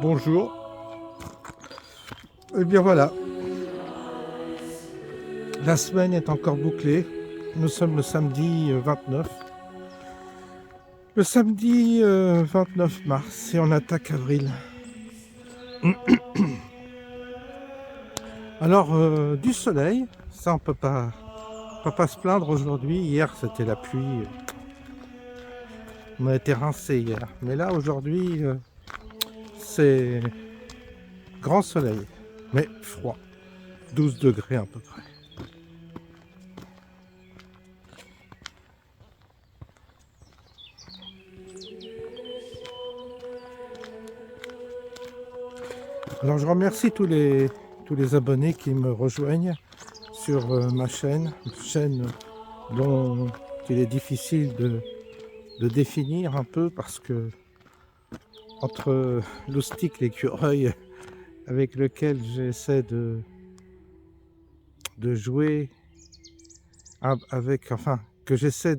Bonjour. Eh bien voilà, la semaine est encore bouclée. Nous sommes le samedi 29. Le samedi 29 mars et on attaque avril. Alors du soleil, ça on peut pas se plaindre aujourd'hui. Hier c'était la pluie. On a été rincé hier. Mais là aujourd'hui c'est grand soleil, mais froid. 12 degrés à peu près. Alors je remercie tous les abonnés qui me rejoignent sur ma chaîne, dont il est difficile de définir un peu parce que entre l'oustique, l'écureuil avec lequel j'essaie de jouer, que j'essaie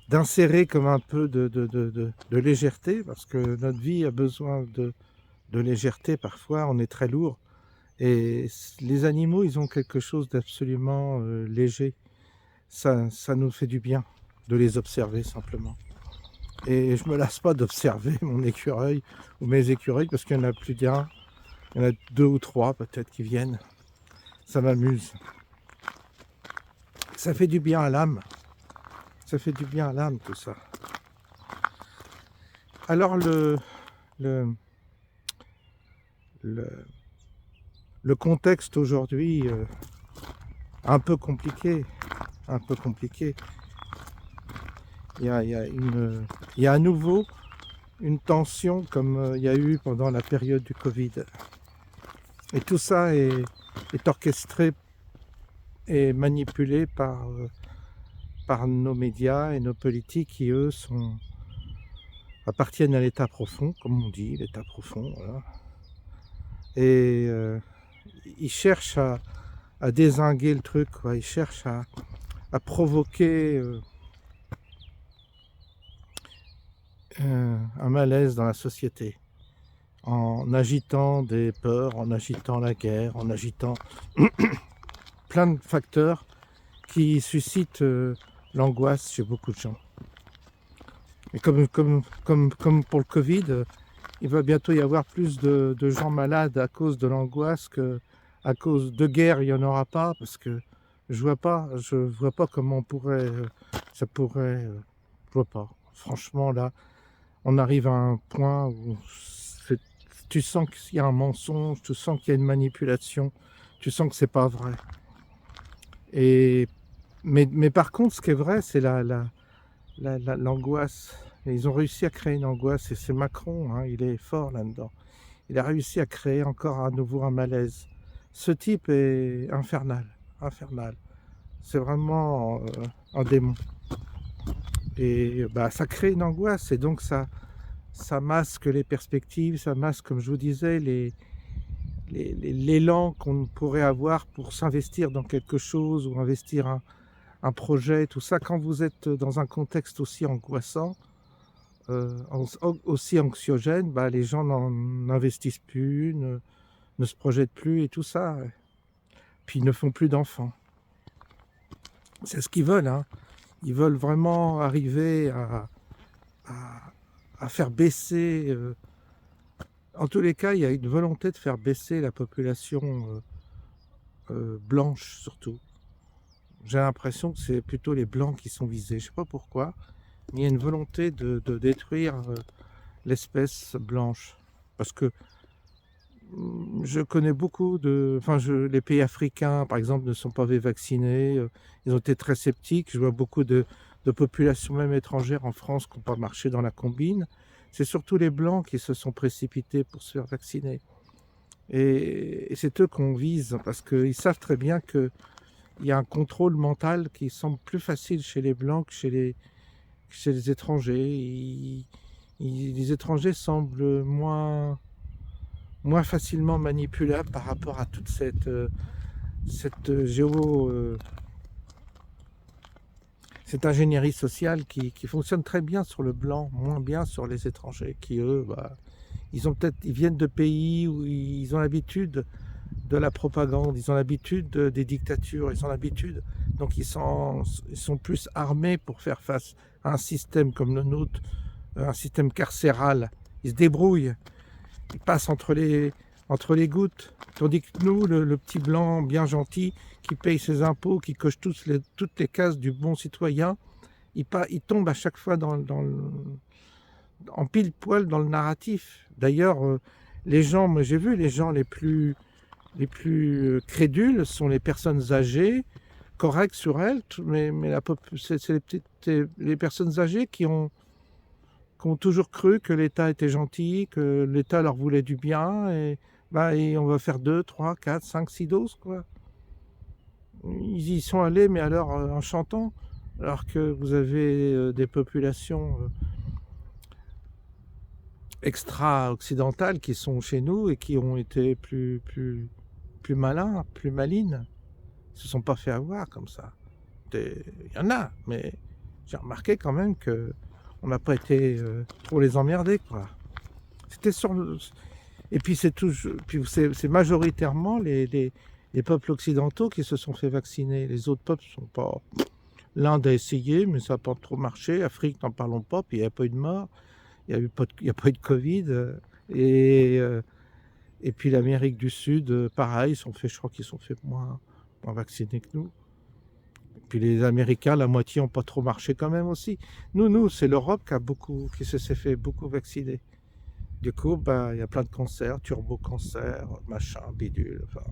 d'insérer comme un peu de légèreté, parce que notre vie a besoin de légèreté parfois, on est très lourd. Et les animaux, ils ont quelque chose d'absolument léger. Ça nous fait du bien de les observer simplement. Et je me lasse pas d'observer mon écureuil ou mes écureuils parce qu'il y en a plus d'un. Il y en a 2 ou 3 peut-être qui viennent. Ça m'amuse. Ça fait du bien à l'âme. Ça fait du bien à l'âme tout ça. Alors le contexte aujourd'hui un peu compliqué. Un peu compliqué. Il y a à nouveau une tension comme il y a eu pendant la période du Covid. Et tout ça est orchestré et manipulé par nos médias et nos politiques qui, eux, appartiennent à l'état profond, comme on dit, l'état profond. Voilà. Et ils cherchent à dézinguer le truc, quoi. Ils cherchent à provoquer un malaise dans la société, en agitant des peurs, en agitant la guerre, en agitant plein de facteurs qui suscitent l'angoisse chez beaucoup de gens. Et comme pour le Covid, il va bientôt y avoir plus de gens malades à cause de l'angoisse qu'à cause de guerre. Il n'y en aura pas, parce que je vois pas comment ça pourrait, je vois pas. Franchement, là, on arrive à un point où tu sens qu'il y a un mensonge, tu sens qu'il y a une manipulation, tu sens que c'est pas vrai. Mais par contre, ce qui est vrai, c'est l'angoisse. Et ils ont réussi à créer une angoisse, et c'est Macron, hein, il est fort là-dedans. Il a réussi à créer encore à nouveau un malaise. Ce type est infernal. C'est vraiment un démon. Et ça crée une angoisse, et donc ça masque les perspectives, ça masque, comme je vous disais, l'élan qu'on pourrait avoir pour s'investir dans quelque chose ou investir un projet, tout ça. Quand vous êtes dans un contexte aussi angoissant, aussi anxiogène, les gens n'investissent plus, ne se projettent plus et tout ça. Puis ils ne font plus d'enfants. C'est ce qu'ils veulent, hein. Ils veulent vraiment arriver à faire baisser... en tous les cas, il y a une volonté de faire baisser la population blanche, surtout. J'ai l'impression que c'est plutôt les blancs qui sont visés. Je ne sais pas pourquoi, mais il y a une volonté de détruire l'espèce blanche. Parce que je connais beaucoup les pays africains, par exemple, ne sont pas vaccinés. Ils ont été très sceptiques. Je vois beaucoup de populations, même étrangères en France, qui n'ont pas marché dans la combine. C'est surtout les blancs qui se sont précipités pour se faire vacciner. Et c'est eux qu'on vise, parce qu'ils savent très bien qu'il y a un contrôle mental qui semble plus facile chez les blancs que chez les étrangers. Les étrangers semblent moins facilement manipulables par rapport à toute cette cette ingénierie sociale qui fonctionne très bien sur le blanc, moins bien sur les étrangers, qui eux, bah, ils viennent de pays où ils ont l'habitude de la propagande, ils ont l'habitude des dictatures, ils ont l'habitude, donc ils sont plus armés pour faire face à un système comme le nôtre, un système carcéral. Ils se débrouillent, ils passent entre les gouttes, tandis que nous, le petit blanc bien gentil, qui paye ses impôts, qui coche toutes les cases du bon citoyen, il tombe à chaque fois en pile poil dans le narratif. D'ailleurs, les gens, moi j'ai vu les gens les plus crédules sont les personnes âgées, correctes sur elles, mais c'est les personnes âgées qui ont toujours cru que l'État était gentil, que l'État leur voulait du bien, et on va faire 2, 3, 4, 5, 6 doses, quoi. Ils y sont allés, mais alors en chantant, alors que vous avez des populations extra-occidentales qui sont chez nous et qui ont été plus malins, plus malines. Ils se sont pas fait avoir comme ça. Il y en a, mais j'ai remarqué quand même que on n'a pas été trop les emmerder, quoi. C'était et puis c'est majoritairement les peuples occidentaux qui se sont fait vacciner. Les autres peuples sont pas. L'Inde a essayé, mais ça n'a pas trop marché. Afrique, n'en parlons pas, puis il n'y a pas eu de mort. Il n'y a pas eu de Covid. Et puis l'Amérique du Sud, pareil, je crois qu'ils sont fait moins vaccinés que nous. Et puis les Américains, la moitié n'ont pas trop marché quand même aussi. Nous, c'est l'Europe qui s'est fait beaucoup vacciner. Du coup, il y a plein de cancers, turbo-cancers, machin, bidule. Enfin,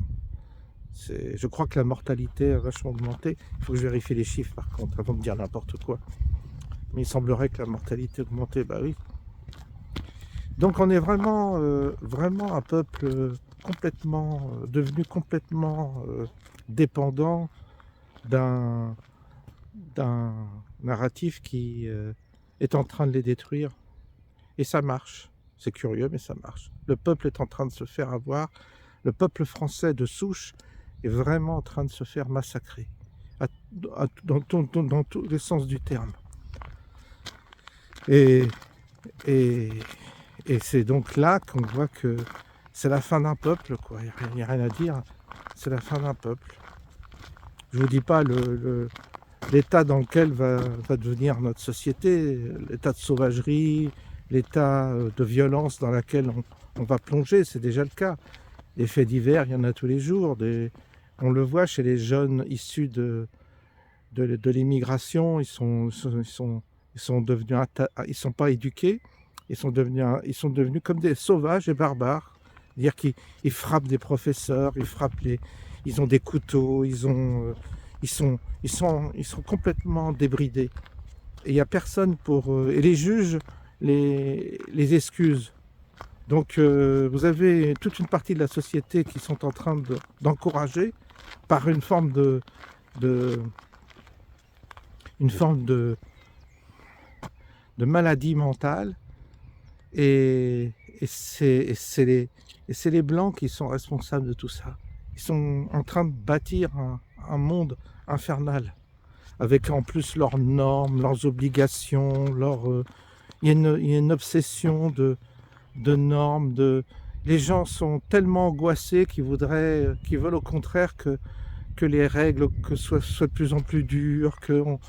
je crois que la mortalité a vachement augmenté. Il faut que je vérifie les chiffres par contre, avant de dire n'importe quoi. Mais il semblerait que la mortalité a augmenté, bah oui. Donc on est vraiment un peuple devenu complètement dépendant d'un narratif qui est en train de les détruire. Et ça marche. C'est curieux, mais ça marche. Le peuple est en train de se faire avoir. Le peuple français de souche est vraiment en train de se faire massacrer. Dans tous les sens du terme. Et c'est donc là qu'on voit que c'est la fin d'un peuple, quoi. Il n'y a rien à dire. C'est la fin d'un peuple. Je ne vous dis pas l'état dans lequel va devenir notre société, l'état de sauvagerie, l'état de violence dans lequel on va plonger, c'est déjà le cas. Les faits divers, il y en a tous les jours. On le voit chez les jeunes issus de l'immigration, ils sont devenus, ils sont pas éduqués, ils sont devenus comme des sauvages et barbares. C'est-à-dire qu'ils frappent des professeurs, ils ont des couteaux, ils sont complètement débridés. Et il n'y a personne et les juges les excusent. Donc vous avez toute une partie de la société qui sont en train d'encourager par une forme de maladie mentale, et c'est les Blancs qui sont responsables de tout ça. Ils sont en train de bâtir un monde infernal, avec en plus leurs normes, leurs obligations, il y a une obsession de normes, les gens sont tellement angoissés qu'ils veulent au contraire que les règles soient de plus en plus dures, qu'on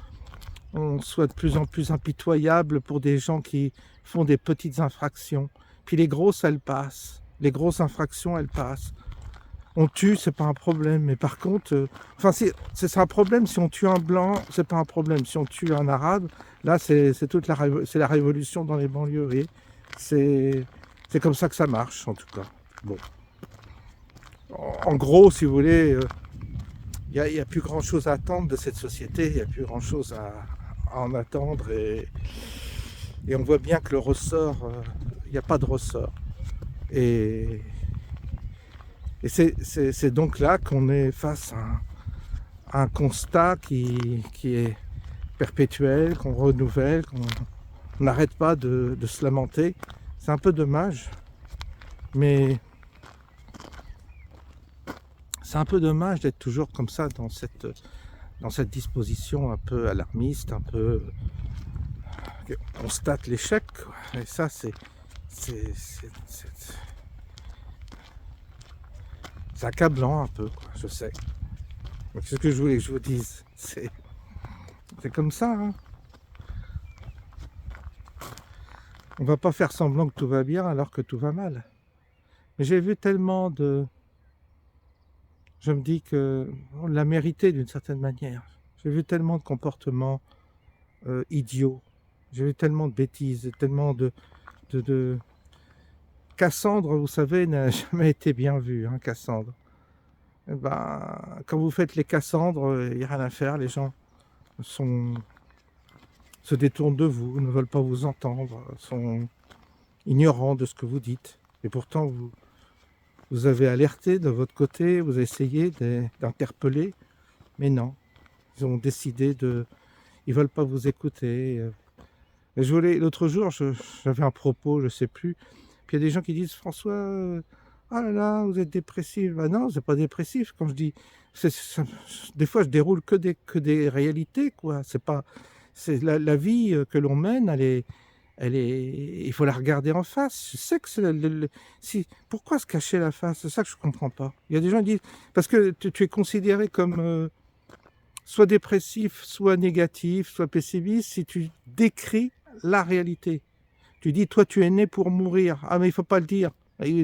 soit de plus en plus impitoyable pour des gens qui font des petites infractions. Puis les grosses, elles passent. Les grosses infractions, elles passent. On tue, c'est pas un problème. Mais par contre, c'est un problème si on tue un blanc, c'est pas un problème. Si on tue un arabe, là, c'est la révolution dans les banlieues. Et c'est comme ça que ça marche, en tout cas. Bon. En gros, si vous voulez, il n'y a plus grand-chose à attendre de cette société. Il n'y a plus grand-chose à en attendre. Et on voit bien que le ressort, il n'y a pas de ressort. Et c'est donc là qu'on est face à un constat qui est perpétuel, qu'on renouvelle, qu'on n'arrête pas de se lamenter. C'est un peu dommage, mais c'est un peu dommage d'être toujours comme ça dans dans cette disposition un peu alarmiste, un peu on constate l'échec, quoi. Et ça c'est accablant un peu, quoi, je sais. Qu'est-ce que je voulais que je vous dise? C'est comme ça, hein. On va pas faire semblant que tout va bien alors que tout va mal. Mais j'ai vu tellement de... Je me dis que on l'a mérité d'une certaine manière. J'ai vu tellement de comportements idiots. J'ai vu tellement de bêtises, tellement de... Cassandre, vous savez, n'a jamais été bien vu, hein, Cassandre. Eh ben, quand vous faites les Cassandres, il n'y a rien à faire, les gens se détournent de vous, ne veulent pas vous entendre, sont ignorants de ce que vous dites. Et pourtant, vous avez alerté de votre côté, vous avez essayé d'interpeller, mais non. Ils ont décidé de... Ils veulent pas vous écouter. Et l'autre jour, j'avais un propos, je sais plus, puis il y a des gens qui disent « François, ah là là, vous êtes dépressif. » Ben non, c'est pas dépressif. Quand je dis... des fois, je déroule que des réalités, quoi. C'est pas... C'est la vie que l'on mène, il faut la regarder en face. Je sais que c'est pourquoi se cacher la face? C'est ça que je comprends pas. Il y a des gens qui disent, parce que tu es considéré comme soit dépressif, soit négatif, soit pessimiste, si tu décris la réalité. Tu dis, toi, tu es né pour mourir. Ah, mais il faut pas le dire.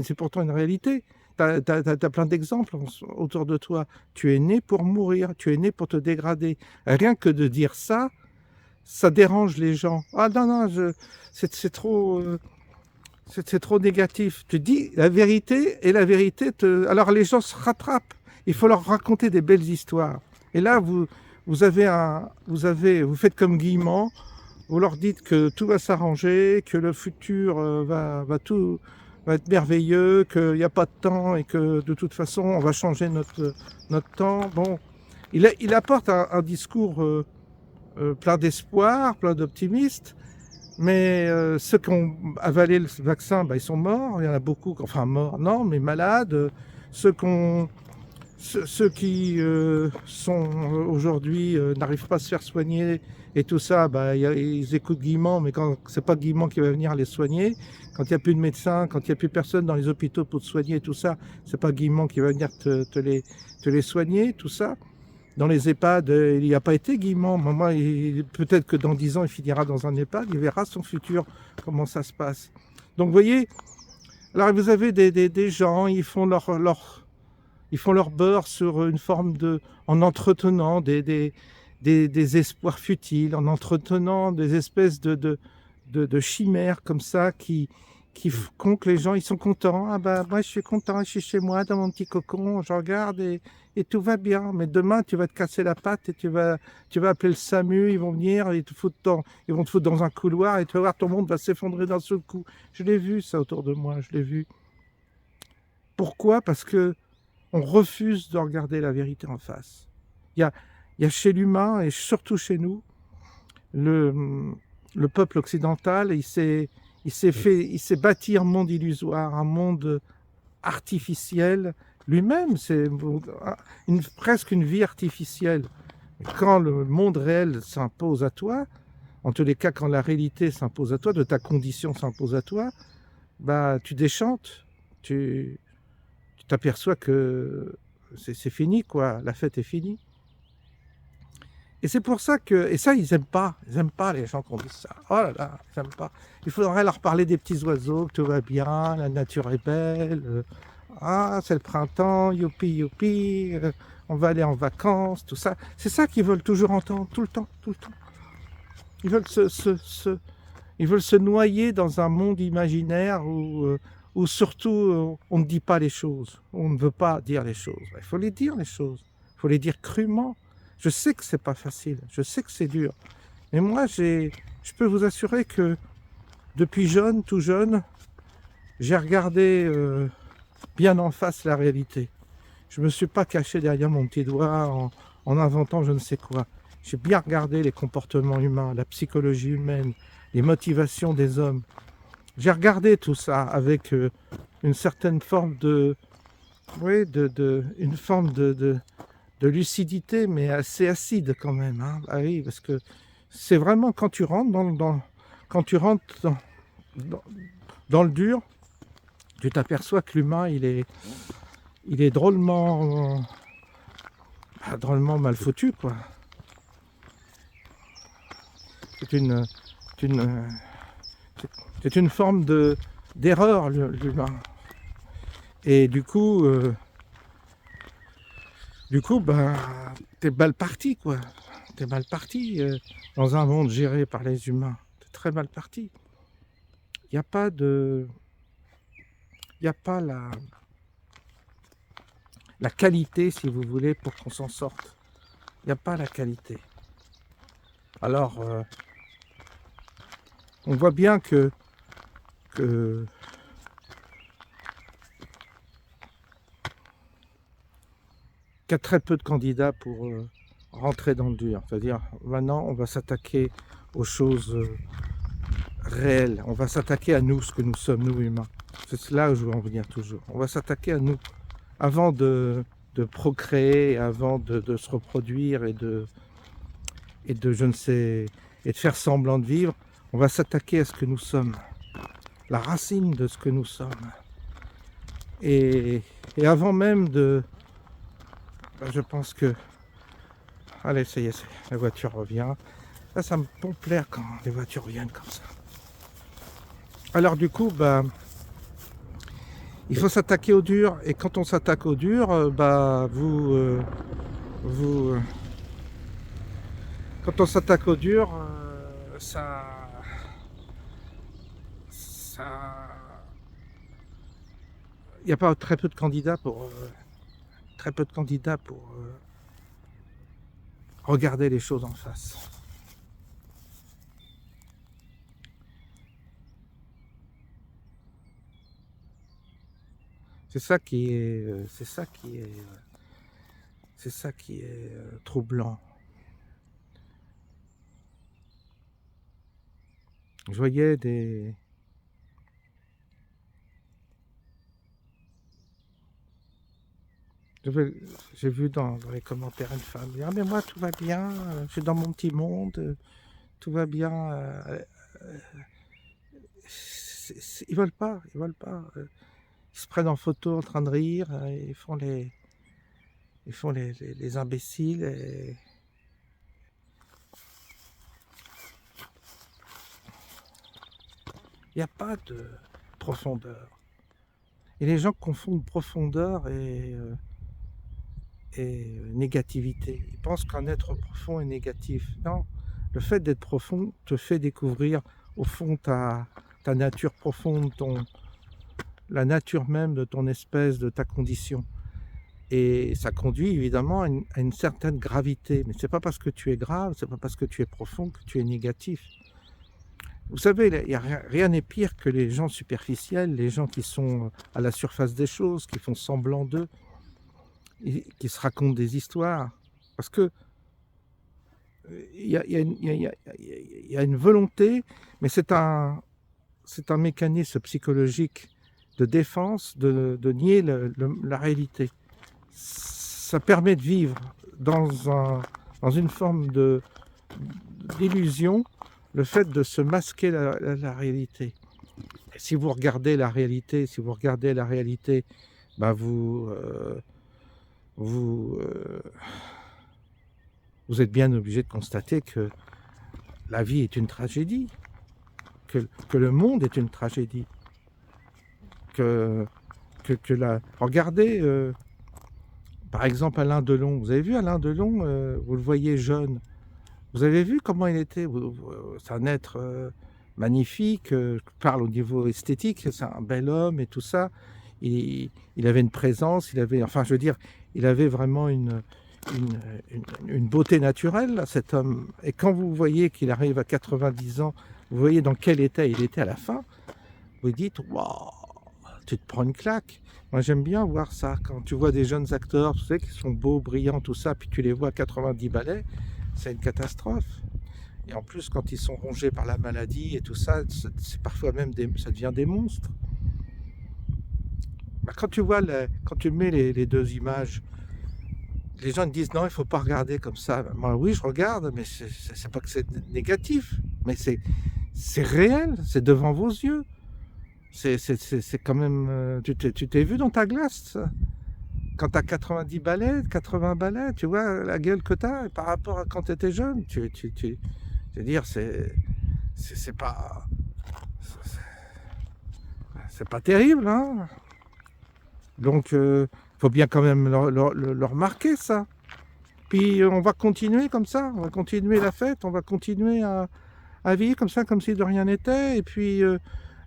C'est pourtant une réalité. T'as plein d'exemples autour de toi. Tu es né pour mourir. Tu es né pour te dégrader. Rien que de dire ça, ça dérange les gens. Ah non, non, c'est trop... c'est trop négatif. Tu dis la vérité et la vérité alors les gens se rattrapent. Il faut leur raconter des belles histoires. Et là, vous faites comme Guillemant, vous leur dites que tout va s'arranger, que le futur va être merveilleux, qu'il n'y a pas de temps et que de toute façon, on va changer notre temps. Bon, il apporte un discours plein d'espoir, plein d'optimisme. Mais ceux qui ont avalé le vaccin, bah, ils sont morts. Il y en a beaucoup, enfin morts, non, mais malades. Ceux qui sont aujourd'hui n'arrivent pas à se faire soigner et tout ça, bah, ils écoutent Guillemant, mais quand c'est pas Guillemant qui va venir les soigner, quand il n'y a plus de médecins, quand il n'y a plus personne dans les hôpitaux pour te soigner et tout ça, c'est pas Guillemant qui va venir te les soigner, tout ça. Dans les EHPAD, il n'y a pas été Guillemant. Moi, peut-être que dans 10 ans, il finira dans un EHPAD, il verra son futur, comment ça se passe. Donc, vous voyez, alors vous avez des gens, ils font leur beurre sur une forme en entretenant des espoirs futiles, en entretenant des espèces de chimères comme ça qui font que les gens, ils sont contents. Ah bah, moi, je suis content, je suis chez moi, dans mon petit cocon, je regarde et tout va bien. Mais demain, tu vas te casser la patte et tu vas appeler le SAMU, ils vont venir, ils vont te foutre dans un couloir et tu vas voir, ton monde va s'effondrer d'un seul coup. Je l'ai vu, ça, autour de moi, je l'ai vu. Pourquoi? Parce que on refuse de regarder la vérité en face. Il y a chez l'humain, et surtout chez nous, le peuple occidental, il s'est bâti un monde illusoire, un monde artificiel. Lui-même, c'est presque une vie artificielle. Quand le monde réel s'impose à toi, en tous les cas, quand la réalité s'impose à toi, de ta condition s'impose à toi, bah, tu déchantes, tu t'aperçois que c'est fini, quoi. La fête est finie. Et c'est pour ça que... Et ça, ils n'aiment pas. Ils n'aiment pas les gens qui ont dit ça. Oh là là, ils n'aiment pas. Il faudrait leur parler des petits oiseaux, que tout va bien, la nature est belle. Ah, c'est le printemps, youpi, youpi. On va aller en vacances, tout ça. C'est ça qu'ils veulent toujours entendre, tout le temps, tout le temps. Ils veulent ils veulent se noyer dans un monde imaginaire où surtout on ne dit pas les choses. On ne veut pas dire les choses. Il faut les dire, les choses. Il faut les dire crûment. Je sais que c'est pas facile, je sais que c'est dur. Mais moi, je peux vous assurer que depuis jeune, tout jeune, j'ai regardé bien en face la réalité. Je me suis pas caché derrière mon petit doigt en inventant je ne sais quoi. J'ai bien regardé les comportements humains, la psychologie humaine, les motivations des hommes. J'ai regardé tout ça avec une certaine forme une forme de lucidité, mais assez acide quand même, hein. Ah oui, parce que c'est vraiment quand tu rentres quand tu rentres dans, dans le dur, tu t'aperçois que l'humain, il est drôlement mal foutu, quoi. C'est une, c'est une forme d'erreur, l'humain. Et du coup, ben, t'es mal parti, quoi. T'es mal parti dans un monde géré par les humains. T'es très mal parti. Il n'y a pas de... Il n'y a pas la qualité, si vous voulez, pour qu'on s'en sorte. Il n'y a pas la qualité. Alors, on voit bien que qu'il y a très peu de candidats pour rentrer dans le dur. C'est-à-dire, maintenant, on va s'attaquer aux choses réelles. On va s'attaquer à nous, ce que nous sommes, nous humains. C'est là où je veux en venir toujours. On va s'attaquer à nous. Avant de procréer, avant de se reproduire et de je ne sais, et de faire semblant de vivre, on va s'attaquer à ce que nous sommes. La racine de ce que nous sommes. Et avant même de... Je pense que... Allez, ça y est, la voiture revient. Là, ça me pompe l'air quand les voitures viennent comme ça. Alors du coup, bah, il faut s'attaquer au dur. Et quand on s'attaque au dur, bah, quand on s'attaque au dur, il n'y a pas très peu de candidats pour regarder les choses en face. C'est ça qui est troublant. Je voyais j'ai vu dans les commentaires une femme dire: ah, mais moi tout va bien, je suis dans mon petit monde, tout va bien. Ils veulent pas. Ils se prennent en photo en train de rire, ils font les imbéciles. Il n'y a pas de profondeur. Et les gens confondent profondeur et négativité. Ils pensent qu'un être profond est négatif. Non, le fait d'être profond te fait découvrir au fond ta nature profonde, la nature même de ton espèce, de ta condition. Et ça conduit évidemment à une certaine gravité. Mais c'est pas parce que tu es grave, c'est pas parce que tu es profond que tu es négatif. Vous savez, rien n'est pire que les gens superficiels, les gens qui sont à la surface des choses, qui font semblant d'eux, qui se racontent des histoires. Parce que il y a une volonté, mais c'est un mécanisme psychologique de défense de nier la réalité. Ça permet de vivre dans une forme d'illusion, le fait de se masquer la réalité. Et si vous regardez la réalité, bah vous êtes bien obligé de constater que la vie est une tragédie, que le monde est une tragédie, regardez, par exemple, Alain Delon. Vous avez vu Alain Delon, vous le voyez jeune. Vous avez vu comment il était? C'est un être magnifique, je parle au niveau esthétique, c'est un bel homme et tout ça. Il avait une présence, enfin je veux dire, il avait vraiment une beauté naturelle, là, cet homme. Et quand vous voyez qu'il arrive à 90 ans, vous voyez dans quel état il était à la fin, vous dites, waouh, tu te prends une claque. Moi j'aime bien voir ça, quand tu vois des jeunes acteurs, tu sais, qui sont beaux, brillants, tout ça, puis tu les vois à 90 balais, c'est une catastrophe. Et en plus, quand ils sont rongés par la maladie et tout ça, c'est parfois même ça devient des monstres. Bah, quand tu mets les deux images, les gens me disent non, il ne faut pas regarder comme ça. Moi, oui, je regarde, mais c'est pas que c'est négatif, mais c'est réel, c'est devant vos yeux. C'est quand même. Tu t'es vu dans ta glace, ça. Quand tu as 90 balais, 80 balais, tu vois la gueule que tu as par rapport à quand tu étais jeune. Je veux dire, c'est pas. C'est pas terrible, hein. Donc, faut bien quand même le remarquer, ça. Puis, on va continuer comme ça. On va continuer la fête. On va continuer à vivre comme ça, comme si de rien n'était. Et puis,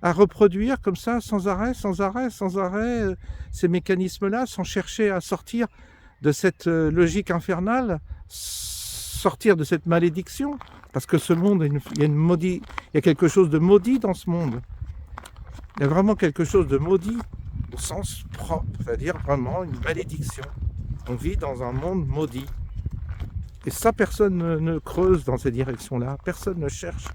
à reproduire comme ça, sans arrêt, sans arrêt, sans arrêt, ces mécanismes-là, sans chercher à sortir de cette logique infernale, sortir de cette malédiction. Parce que ce monde, il y a quelque chose de maudit dans ce monde. Il y a vraiment quelque chose de maudit au sens propre, c'est-à-dire vraiment une malédiction. On vit dans un monde maudit. Et ça, personne ne creuse dans ces directions-là, personne ne cherche.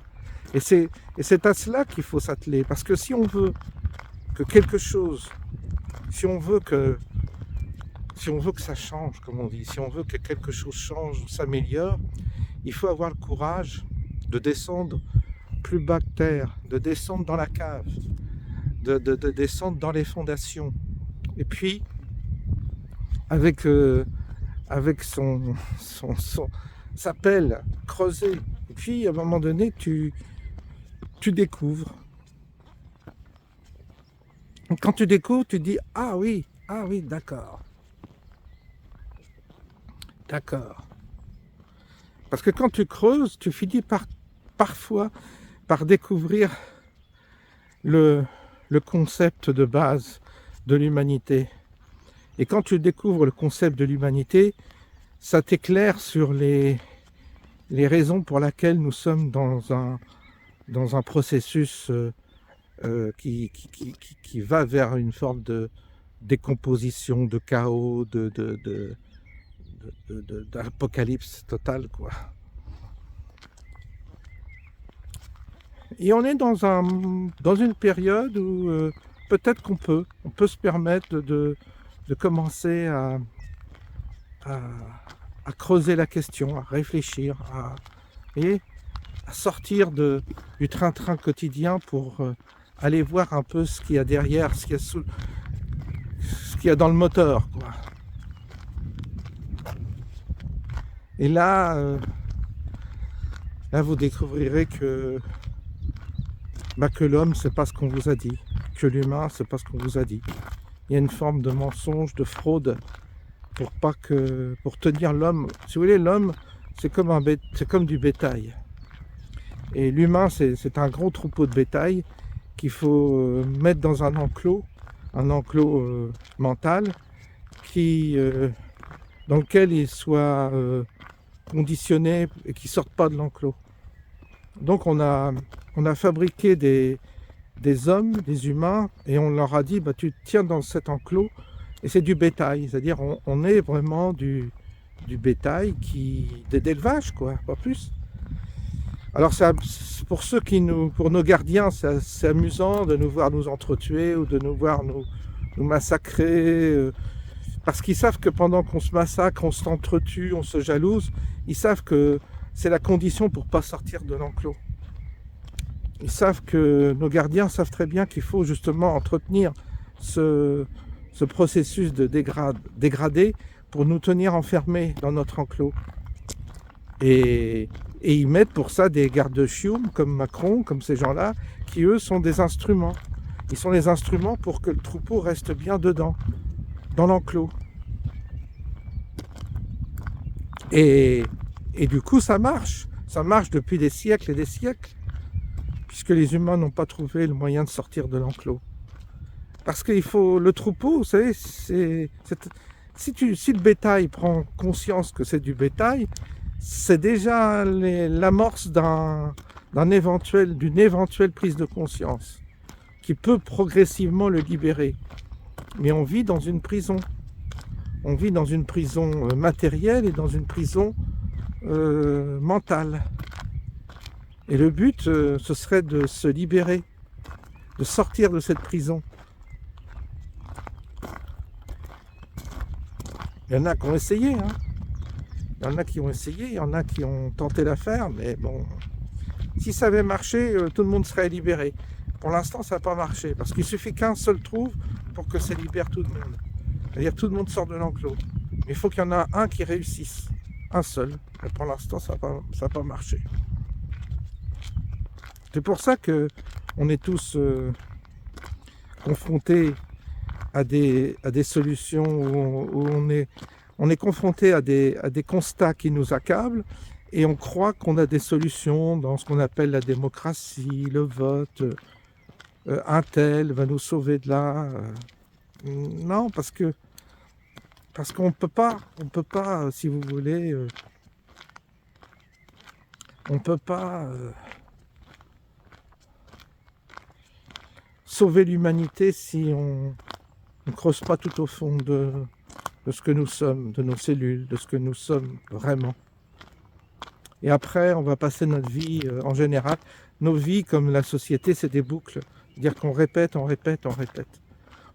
Et c'est à cela qu'il faut s'atteler. Parce que si on veut que quelque chose, si on veut que ça change, comme on dit, si on veut que quelque chose change, s'améliore, il faut avoir le courage de descendre plus bas que terre, de descendre dans la cave, de descendre dans les fondations. Et puis, avec sa pelle, creuser. Et puis, à un moment donné, tu découvres. Quand tu découvres, tu dis « Ah oui, d'accord. D'accord. » Parce que quand tu creuses, tu finis parfois par découvrir le concept de base de l'humanité. Et quand tu découvres le concept de l'humanité, ça t'éclaire sur les raisons pour lesquelles nous sommes dans un processus qui va vers une forme de décomposition, de chaos, d'apocalypse totale, quoi. Et on est dans une période où peut-être qu'on peut se permettre de commencer à creuser la question, à réfléchir, à sortir du train-train quotidien pour aller voir un peu ce qu'il y a derrière, ce qu'il y a dans le moteur, quoi. Et là, vous découvrirez que l'homme, c'est pas ce qu'on vous a dit, que l'humain, c'est pas ce qu'on vous a dit. Il y a une forme de mensonge, de fraude, pour tenir l'homme. Si vous voulez, l'homme, c'est comme du bétail. Et l'humain, c'est un gros troupeau de bétail qu'il faut mettre dans un enclos mental, dans lequel il soit conditionné et qui ne sorte pas de l'enclos. Donc on a fabriqué des hommes, des humains, et on leur a dit tu te tiens dans cet enclos, et c'est du bétail, c'est-à-dire on est vraiment du bétail d'élevage, quoi, pas plus. Alors pour nos gardiens, c'est amusant de nous voir nous entretuer ou de nous voir nous massacrer, parce qu'ils savent que pendant qu'on se massacre, on s'entretue, on se jalouse, ils savent que c'est la condition pour ne pas sortir de l'enclos. Ils savent que nos gardiens savent très bien qu'il faut justement entretenir ce processus de dégradé pour nous tenir enfermés dans notre enclos. Et ils mettent pour ça des gardes-chiourmes comme Macron, comme ces gens-là, qui eux sont des instruments. Ils sont les instruments pour que le troupeau reste bien dedans, dans l'enclos. Et du coup ça marche depuis des siècles et des siècles, puisque les humains n'ont pas trouvé le moyen de sortir de l'enclos. Parce qu'il faut le troupeau, vous savez, si le bétail prend conscience que c'est du bétail, c'est déjà l'amorce d'une éventuelle prise de conscience qui peut progressivement le libérer. Mais on vit dans une prison. On vit dans une prison matérielle et dans une prison mentale. Et le but, ce serait de se libérer, de sortir de cette prison. Il y en a qui ont essayé, hein. Il y en a qui ont essayé, il y en a qui ont tenté l'affaire, mais bon, si ça avait marché, tout le monde serait libéré. Pour l'instant, ça n'a pas marché, parce qu'il suffit qu'un seul trouve pour que ça libère tout le monde. C'est-à-dire tout le monde sort de l'enclos. Mais il faut qu'il y en ait un qui réussisse. Un seul. Et pour l'instant, ça n'a pas marché. C'est pour ça que on est tous confrontés à des solutions où on est confronté à des constats qui nous accablent et on croit qu'on a des solutions dans ce qu'on appelle la démocratie, le vote, un tel va nous sauver de là. Non, parce qu'on peut pas, si vous voulez, on peut pas sauver l'humanité si on ne creuse pas tout au fond de ce que nous sommes, de nos cellules, de ce que nous sommes vraiment. Et après, on va passer notre vie en général. Nos vies, comme la société, c'est des boucles. C'est-à-dire qu'on répète, on répète, on répète.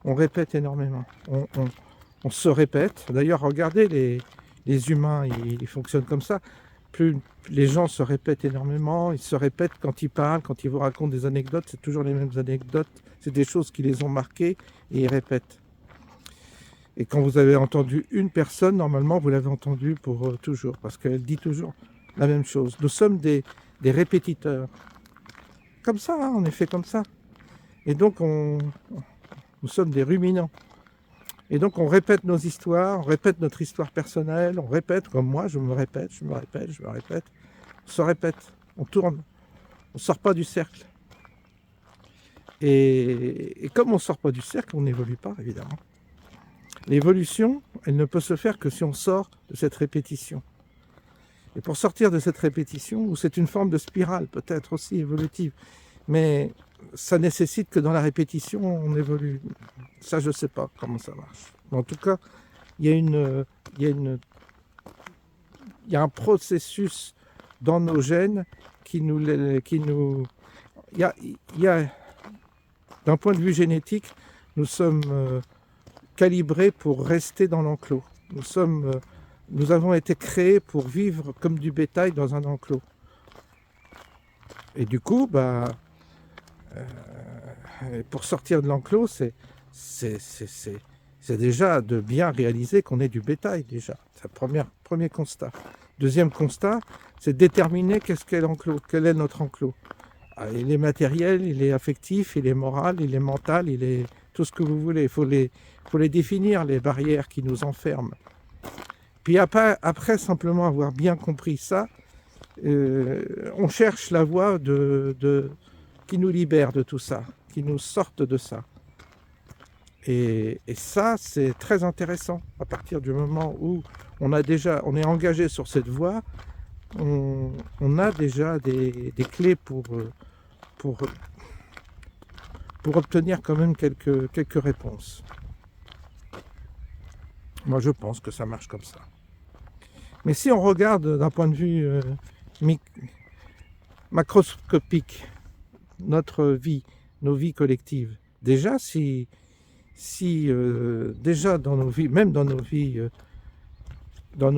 On répète énormément. On se répète. D'ailleurs, regardez, les humains, ils fonctionnent comme ça. Plus les gens se répètent énormément, ils se répètent quand ils parlent, quand ils vous racontent des anecdotes, c'est toujours les mêmes anecdotes. C'est des choses qui les ont marquées et ils répètent. Et quand vous avez entendu une personne, normalement, vous l'avez entendue pour toujours, parce qu'elle dit toujours la même chose. Nous sommes des répétiteurs. Comme ça, hein, on est fait comme ça. Et donc, nous sommes des ruminants. Et donc, on répète nos histoires, on répète notre histoire personnelle, on répète, comme moi, je me répète, je me répète, je me répète. On se répète, on tourne, on ne sort pas du cercle. Et comme on ne sort pas du cercle, on n'évolue pas, évidemment. L'évolution, elle ne peut se faire que si on sort de cette répétition. Et pour sortir de cette répétition, ou c'est une forme de spirale, peut-être aussi évolutive, mais ça nécessite que dans la répétition, on évolue. Ça, je ne sais pas comment ça marche. Mais en tout cas, il y a un processus dans nos gènes qui nous d'un point de vue génétique, nous sommes calibrés pour rester dans l'enclos. Nous avons été créés pour vivre comme du bétail dans un enclos. Et du coup, pour sortir de l'enclos, c'est déjà de bien réaliser qu'on est du bétail, déjà. C'est le premier constat. Deuxième constat, c'est déterminer qu'est-ce qu'est l'enclos, quel est notre enclos. Il est matériel, il est affectif, il est moral, il est mental, il est tout ce que vous voulez. Il faut les définir, les barrières qui nous enferment. Puis après simplement avoir bien compris ça, on cherche la voie qui nous libère de tout ça, qui nous sorte de ça. Et ça, c'est très intéressant. À partir du moment où on est engagé sur cette voie, on a déjà des clés pour obtenir quand même quelques réponses. Moi, je pense que ça marche comme ça. Mais si on regarde d'un point de vue macroscopique notre vie, nos vies collectives, déjà si déjà dans nos vies, même dans nos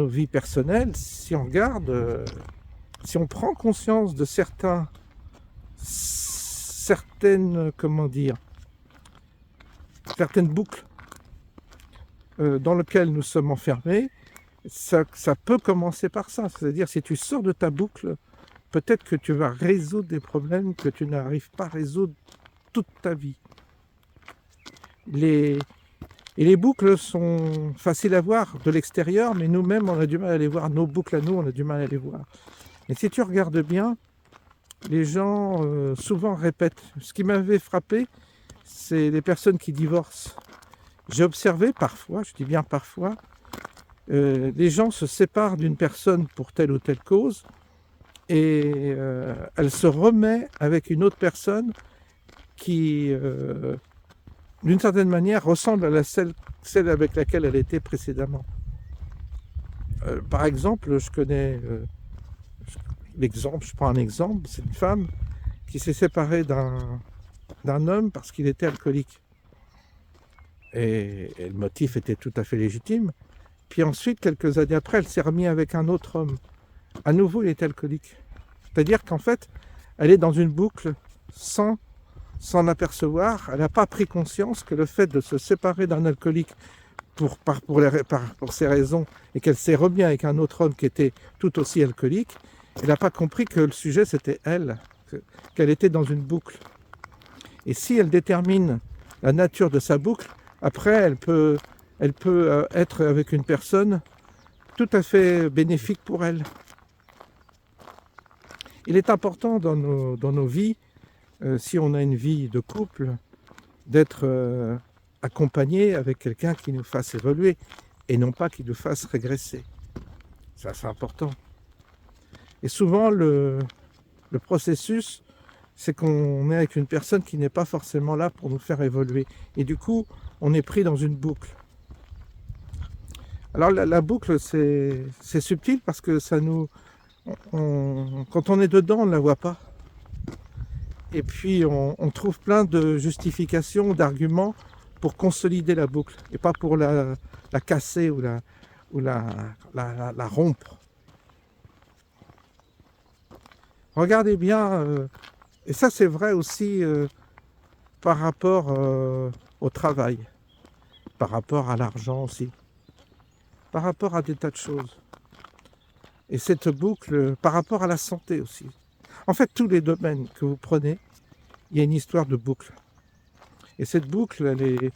vies personnelles, si on regarde, si on prend conscience de certaines, certaines boucles dans lesquelles nous sommes enfermés, ça peut commencer par ça. C'est-à-dire, si tu sors de ta boucle, peut-être que tu vas résoudre des problèmes que tu n'arrives pas à résoudre toute ta vie. Et les boucles sont faciles à voir de l'extérieur, mais nous-mêmes, on a du mal à les voir. Nos boucles à nous, on a du mal à les voir. Et si tu regardes bien, les gens souvent répètent. Ce qui m'avait frappé, c'est les personnes qui divorcent. J'ai observé parfois, je dis bien parfois, les gens se séparent d'une personne pour telle ou telle cause et elle se remet avec une autre personne qui, d'une certaine manière, ressemble à celle avec laquelle elle était précédemment. Par exemple, je prends un exemple, c'est une femme qui s'est séparée d'un homme parce qu'il était alcoolique. Et le motif était tout à fait légitime. Puis ensuite, quelques années après, elle s'est remise avec un autre homme. À nouveau, il est alcoolique. C'est-à-dire qu'en fait, elle est dans une boucle sans s'en apercevoir. Elle n'a pas pris conscience que le fait de se séparer d'un alcoolique pour ces raisons, et qu'elle s'est remise avec un autre homme qui était tout aussi alcoolique, elle n'a pas compris que le sujet c'était elle, qu'elle était dans une boucle. Et si elle détermine la nature de sa boucle, après elle peut être avec une personne tout à fait bénéfique pour elle. Il est important dans nos vies, si on a une vie de couple, d'être accompagné avec quelqu'un qui nous fasse évoluer et non pas qui nous fasse régresser. Ça, c'est important. Et souvent, le processus, c'est qu'on est avec une personne qui n'est pas forcément là pour nous faire évoluer. Et du coup, on est pris dans une boucle. Alors la boucle, c'est subtil parce que ça nous... quand on est dedans, on ne la voit pas. Et puis, on trouve plein de justifications, d'arguments pour consolider la boucle et pas pour la casser ou la rompre. Regardez bien, et ça c'est vrai aussi par rapport au travail, par rapport à l'argent aussi, par rapport à des tas de choses. Et cette boucle, par rapport à la santé aussi. En fait, tous les domaines que vous prenez, il y a une histoire de boucle. Et cette boucle, elle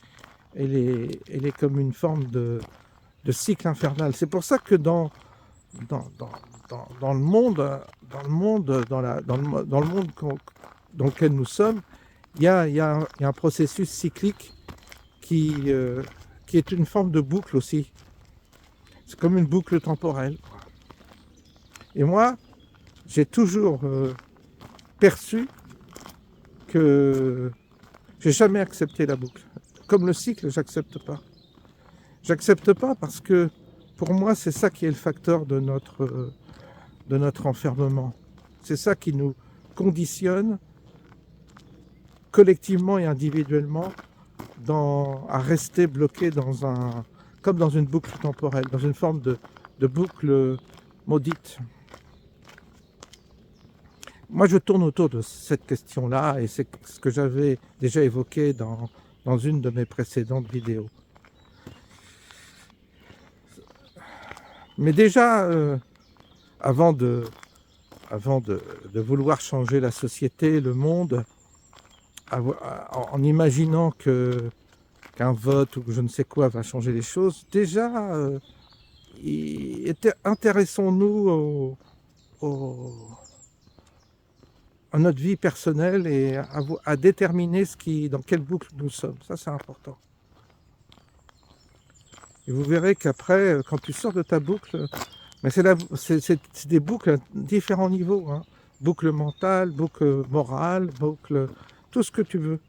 est comme une forme de cycle infernal. C'est pour ça que dans le monde, dans lequel nous sommes, il y a un processus cyclique qui est une forme de boucle aussi. C'est comme une boucle temporelle. Et moi, j'ai toujours perçu que j'ai jamais accepté la boucle. Comme le cycle, j'accepte pas. J'accepte pas parce que pour moi, c'est ça qui est le facteur de notre enfermement. C'est ça qui nous conditionne collectivement et individuellement à rester bloqués comme dans une boucle temporelle, dans une forme de boucle maudite. Moi, je tourne autour de cette question-là et c'est ce que j'avais déjà évoqué dans une de mes précédentes vidéos. Mais déjà, avant de vouloir changer la société, le monde, en imaginant qu'un vote ou je ne sais quoi va changer les choses, déjà, intéressons-nous à notre vie personnelle et à déterminer dans quelle boucle nous sommes. Ça, c'est important. Et vous verrez qu'après, quand tu sors de ta boucle, mais c'est des boucles à différents niveaux. Hein. Boucle mentale, boucle morale, boucle... tout ce que tu veux.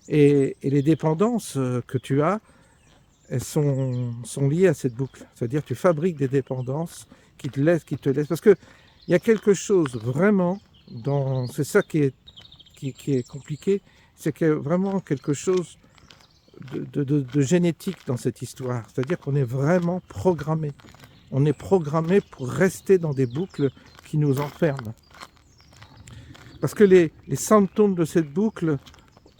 Et les dépendances que tu as, elles sont liées à cette boucle. C'est-à-dire que tu fabriques des dépendances qui te laissent. Parce qu'il y a quelque chose vraiment... c'est ça qui est compliqué, c'est qu'il y a vraiment quelque chose de génétique dans cette histoire. C'est-à-dire qu'on est vraiment programmé. On est programmé pour rester dans des boucles qui nous enferment. Parce que les symptômes de cette boucle,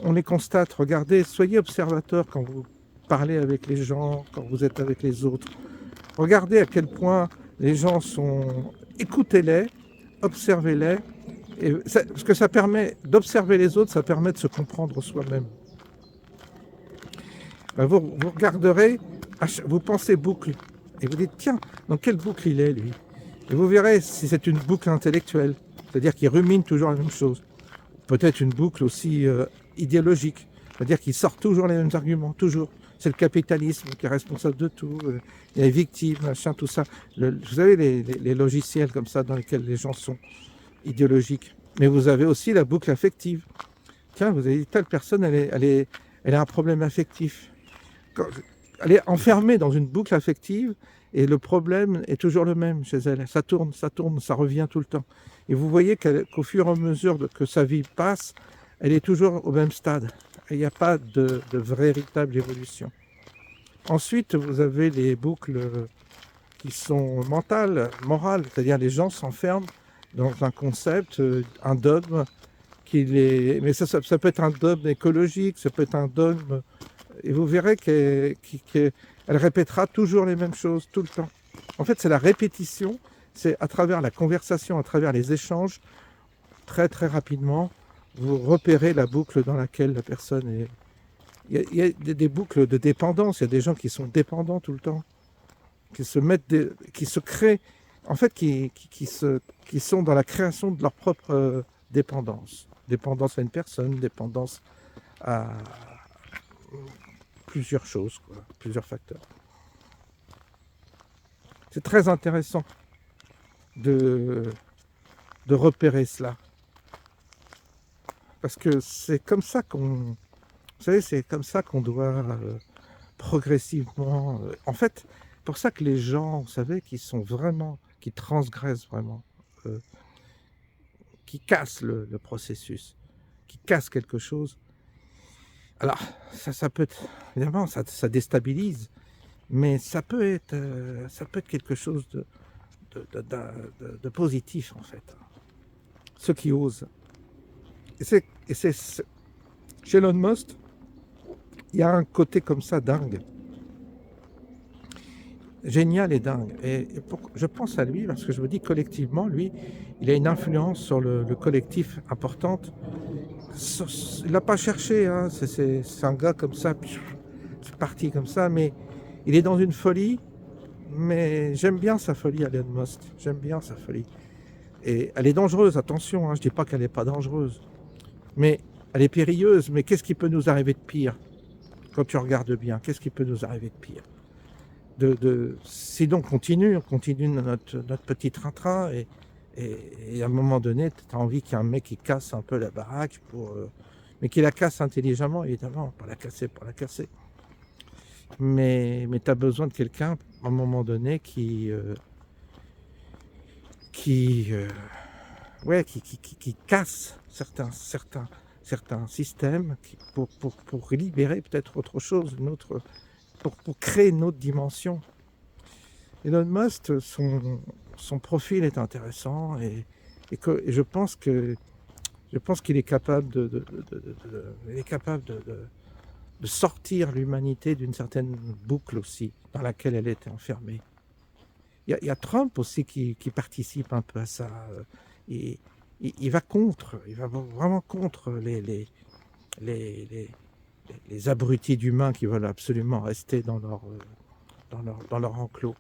on les constate. Regardez, soyez observateurs quand vous parlez avec les gens, quand vous êtes avec les autres. Regardez à quel point les gens sont... Écoutez-les, observez-les. Parce que ça permet d'observer les autres, ça permet de se comprendre soi-même. Vous regarderez, vous pensez boucle, et vous dites, tiens, dans quelle boucle il est, lui? Et vous verrez si c'est une boucle intellectuelle, c'est-à-dire qu'il rumine toujours la même chose. Peut-être une boucle aussi idéologique, c'est-à-dire qu'il sort toujours les mêmes arguments, toujours. C'est le capitalisme qui est responsable de tout, les victimes, machin, tout ça. Vous savez, les logiciels comme ça dans lesquels les gens sont idéologiques. Mais vous avez aussi la boucle affective. Tiens, vous avez dit, telle personne, elle a un problème affectif. Elle est enfermée dans une boucle affective et le problème est toujours le même chez elle. Ça tourne, ça revient tout le temps. Et vous voyez qu'au fur et à mesure que sa vie passe, elle est toujours au même stade. Il n'y a pas de véritable évolution. Ensuite, vous avez les boucles qui sont mentales, morales, c'est-à-dire les gens s'enferment dans un concept, un dogme, mais ça peut être un dogme écologique, ça peut être un dogme, et vous verrez qu'elle répétera toujours les mêmes choses, tout le temps. En fait, c'est la répétition, c'est à travers la conversation, à travers les échanges, très très rapidement, vous repérez la boucle dans laquelle la personne est. Il y a des boucles de dépendance, il y a des gens qui sont dépendants tout le temps, qui se créent, en fait, qui sont dans la création de leur propre dépendance. Dépendance à une personne, dépendance à plusieurs choses, quoi, plusieurs facteurs. C'est très intéressant de repérer cela. Parce que c'est comme ça vous savez, c'est comme ça qu'on doit progressivement. En fait, pour ça que les gens, vous savez, qui transgressent vraiment, qui cassent le processus, qui cassent quelque chose. Alors, ça peut être, évidemment, ça déstabilise, mais ça peut être quelque chose de positif, en fait. Ceux qui osent. Et c'est chez Elon Musk, il y a un côté comme ça dingue. Génial et dingue. Je pense à lui parce que je me dis collectivement, lui, il a une influence sur le collectif importante. Il n'a pas cherché, hein. C'est un gars comme ça, c'est parti comme ça, mais il est dans une folie. Mais j'aime bien sa folie, Elon Musk. J'aime bien sa folie. Et elle est dangereuse, attention, hein, je ne dis pas qu'elle n'est pas dangereuse. Mais elle est périlleuse. Mais qu'est-ce qui peut nous arriver de pire? Quand tu regardes bien, qu'est-ce qui peut nous arriver de pire? Sinon, on continue notre petit train-train et à un moment donné, tu as envie qu'il y ait un mec qui casse un peu la baraque, mais qui la casse intelligemment, évidemment, pas la casser pour la casser. Mais tu as besoin de quelqu'un, à un moment donné, qui casse certains systèmes pour libérer peut-être autre chose, pour créer une autre dimension. Elon Musk, son profil est intéressant et je pense qu'il est capable de sortir l'humanité d'une certaine boucle aussi dans laquelle elle était enfermée. Il y a Trump aussi qui participe un peu à ça. Il va vraiment contre les abrutis d'humains qui veulent absolument rester dans leur enclos.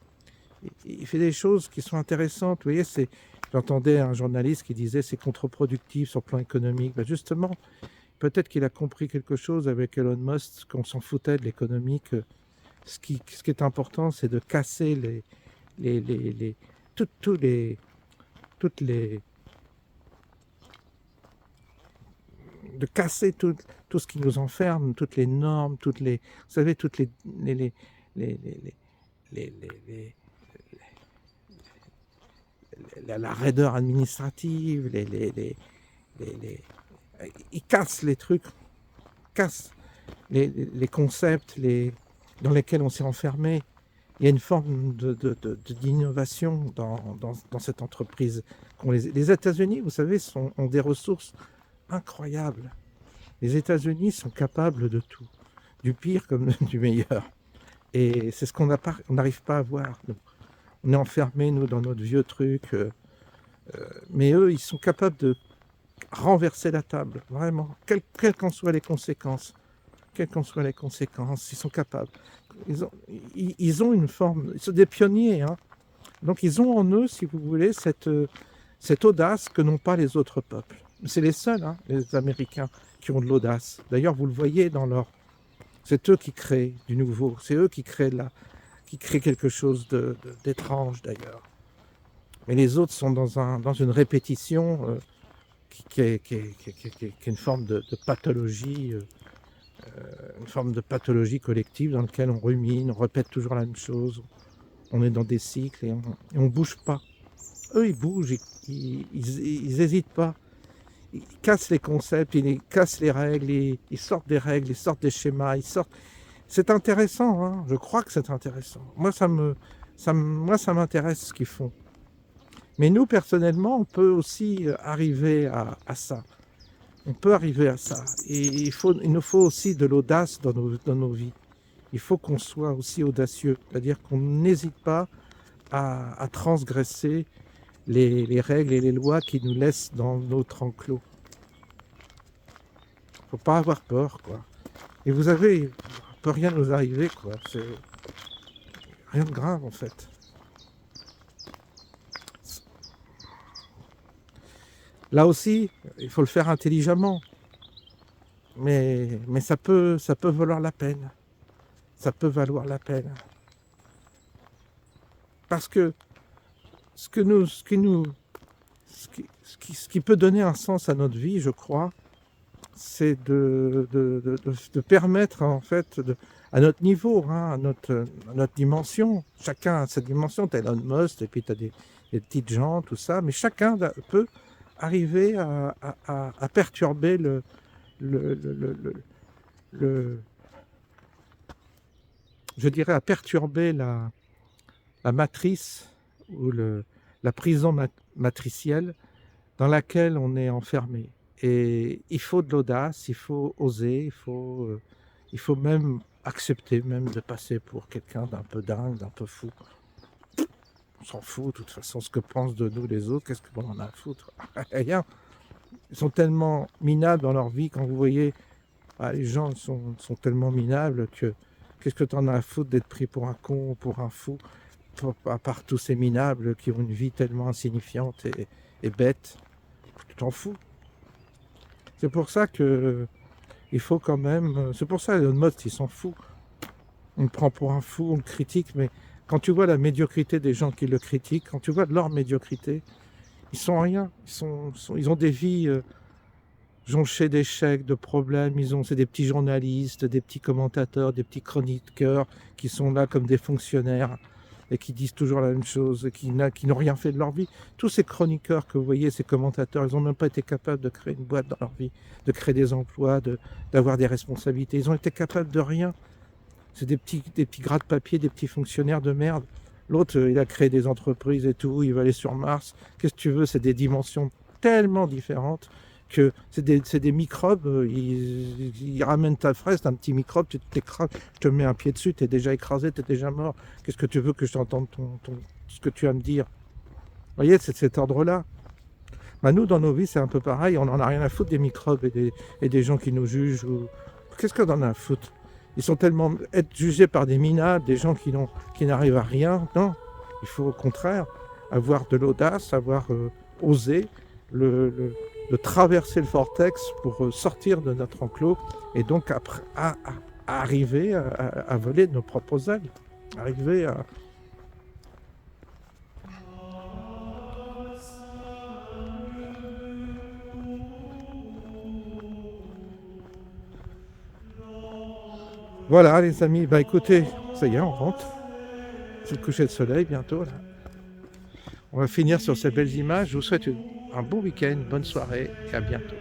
Il fait des choses qui sont intéressantes. Vous voyez, j'entendais un journaliste qui disait c'est contre-productif sur le plan économique. Ben justement, peut-être qu'il a compris quelque chose avec Elon Musk, qu'on s'en foutait de l'économique. Ce qui est important, c'est de casser de casser tout ce qui nous enferme, toutes les normes, vous savez, toutes la raideur administrative, ils cassent les trucs, cassent les concepts dans lesquels on s'est enfermé. Il y a une forme d'innovation dans cette entreprise. Les États-Unis, vous savez, ont des ressources incroyables. Les États-Unis sont capables de tout, du pire comme du meilleur. Et c'est ce qu'on n'arrive pas à voir. On est enfermés, nous, dans notre vieux truc. Mais eux, ils sont capables de renverser la table, vraiment, quelles qu'en soient les conséquences. Quelles qu'en soient les conséquences, ils sont capables. Ils ont une forme, ils sont des pionniers, hein. Donc ils ont en eux, si vous voulez, cette audace que n'ont pas les autres peuples. C'est les seuls, hein, les Américains, qui ont de l'audace. D'ailleurs, vous le voyez c'est eux qui créent du nouveau, c'est eux qui créent quelque chose d'étrange, d'ailleurs. Mais les autres sont dans une répétition qui est une forme de pathologie. Une forme de pathologie collective dans laquelle on rumine, on répète toujours la même chose, on est dans des cycles et on ne bouge pas. Eux, ils bougent, ils n'hésitent pas. Ils cassent les concepts, ils cassent les règles, ils sortent des règles, ils sortent des schémas, C'est intéressant, hein, je crois que c'est intéressant. Moi, ça m'intéresse ce qu'ils font. Mais nous, personnellement, on peut aussi arriver à ça. On peut arriver à ça. Et il nous faut aussi de l'audace dans nos vies. Il faut qu'on soit aussi audacieux. C'est-à-dire qu'on n'hésite pas à transgresser les règles et les lois qui nous laissent dans notre enclos. Faut pas avoir peur, quoi. Et vous avez, il peut rien nous arriver, quoi. C'est rien de grave, en fait. Là aussi, il faut le faire intelligemment. Mais ça peut valoir la peine. Ça peut valoir la peine. Parce que ce qui peut donner un sens à notre vie, je crois, c'est de permettre, en fait, à notre niveau, hein, à notre dimension. Chacun a sa dimension. Tu as Elon Musk, et puis tu as des petites gens, tout ça. Mais chacun peut arriver à perturber je dirais, à perturber la matrice ou la prison matricielle dans laquelle on est enfermé. Et il faut de l'audace, il faut oser, il faut même accepter même de passer pour quelqu'un d'un peu dingue, d'un peu fou. On s'en fout, de toute façon, ce que pensent de nous les autres, qu'est-ce qu'on en a à foutre? Rien. Ils sont tellement minables dans leur vie, quand vous voyez, les gens sont tellement minables que qu'est-ce que tu en as à foutre d'être pris pour un con ou pour un fou, à part tous ces minables qui ont une vie tellement insignifiante et bête. Tu t'en fous. C'est pour ça que il faut quand même... C'est pour ça Elon Musk, il s'en fout. On le prend pour un fou, on le critique, mais quand tu vois la médiocrité des gens qui le critiquent, quand tu vois leur médiocrité, ils sont rien. Ils ont des vies jonchées d'échecs, de problèmes. C'est des petits journalistes, des petits commentateurs, des petits chroniqueurs qui sont là comme des fonctionnaires et qui disent toujours la même chose, et qui n'ont rien fait de leur vie. Tous ces chroniqueurs que vous voyez, ces commentateurs, ils n'ont même pas été capables de créer une boîte dans leur vie, de créer des emplois, d'avoir des responsabilités. Ils ont été capables de rien. C'est des petits gras de papier, des petits fonctionnaires de merde. L'autre, il a créé des entreprises et tout, il va aller sur Mars. Qu'est-ce que tu veux? C'est des dimensions tellement différentes que c'est des microbes. Ils ramènent ta fraise, t'as un petit microbe, tu t'écrases, je te mets un pied dessus, t'es déjà écrasé, t'es déjà mort. Qu'est-ce que tu veux que je t'entende ce que tu as à me dire? Vous voyez, c'est de cet ordre-là. Bah, nous, dans nos vies, c'est un peu pareil. On n'en a rien à foutre des microbes et des gens qui nous jugent. Qu'est-ce qu'on en a à foutre? Ils sont tellement... Être jugés par des minables, des gens qui n'arrivent à rien. Non, il faut au contraire avoir de l'audace, avoir osé de traverser le vortex pour sortir de notre enclos et donc après, à arriver à voler de nos propres ailes. Arriver à... Voilà les amis, bah écoutez, ça y est, on rentre. C'est le coucher de soleil bientôt là. On va finir sur ces belles images. Je vous souhaite un bon week-end, bonne soirée et à bientôt.